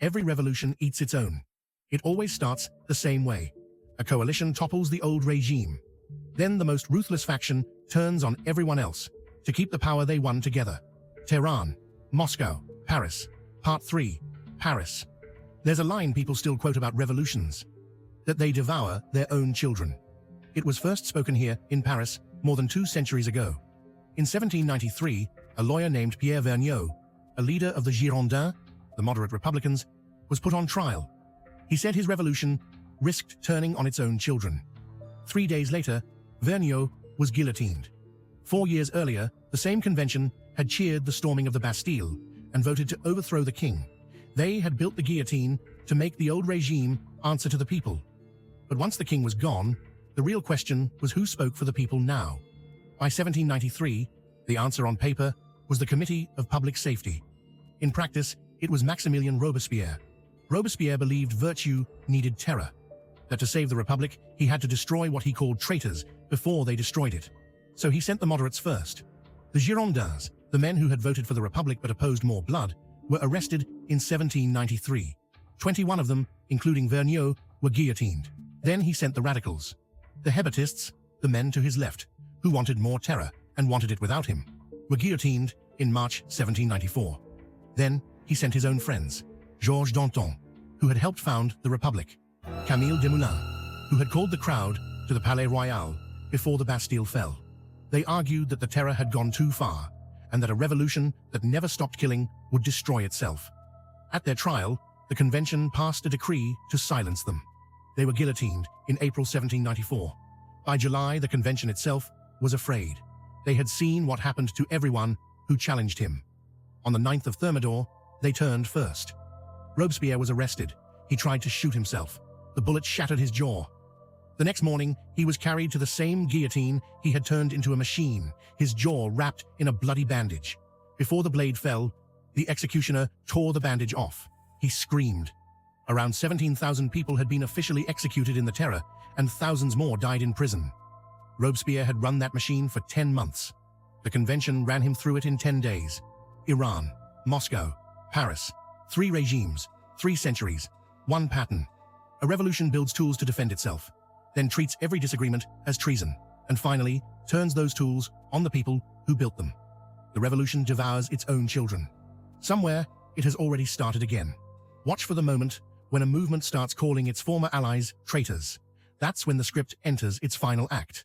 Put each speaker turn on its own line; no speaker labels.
Every revolution eats its own. It always starts the same way. A coalition topples the old regime. Then the most ruthless faction turns on everyone else to keep the power they won together. Tehran, Moscow, Paris. Part 3. Paris. There's a line people still quote about revolutions, that they devour their own children. It was first spoken here in Paris more than 2 centuries ago. In 1793, a lawyer named Pierre Vergniaud, a leader of the Girondins, the moderate Republicans, was put on trial. He said his revolution risked turning on its own children. 3 days later, Vergniaud was guillotined. 4 years earlier, the same convention had cheered the storming of the Bastille and voted to overthrow the king. They had built the guillotine to make the old regime answer to the people. But once the king was gone, the real question was who spoke for the people now. By 1793, the answer on paper was the Committee of Public Safety. In practice, it was Maximilien Robespierre. Robespierre believed virtue needed terror, that to save the Republic, he had to destroy what he called traitors before they destroyed it. So he sent the moderates first. The Girondins, the men who had voted for the Republic but opposed more blood, were arrested in 1793. 21 of them, including Vergniaud, were guillotined. Then he sent the radicals, the Hebatists, the men to his left, who wanted more terror and wanted it without him, were guillotined in March 1794. Then he sent his own friends, Georges Danton, who had helped found the Republic, Camille Desmoulins, who had called the crowd to the Palais Royal before the Bastille fell. They argued that the terror had gone too far, and that a revolution that never stopped killing would destroy itself. At their trial, the convention passed a decree to silence them. They were guillotined in April 1794. By July, the convention itself was afraid. They had seen what happened to everyone who challenged him. On the 9th of Thermidor, they turned first. Robespierre was arrested. He tried to shoot himself. The bullet shattered his jaw. The next morning, he was carried to the same guillotine he had turned into a machine, his jaw wrapped in a bloody bandage. Before the blade fell, the executioner tore the bandage off. He screamed. Around 17,000 people had been officially executed in the terror, and thousands more died in prison. Robespierre had run that machine for 10 months. The convention ran him through it in 10 days. Iran, Moscow, Paris. 3 regimes, 3 centuries, 1 pattern. A revolution builds tools to defend itself, then treats every disagreement as treason, and finally turns those tools on the people who built them. The revolution devours its own children. Somewhere, it has already started again. Watch for the moment when a movement starts calling its former allies traitors. That's when the script enters its final act.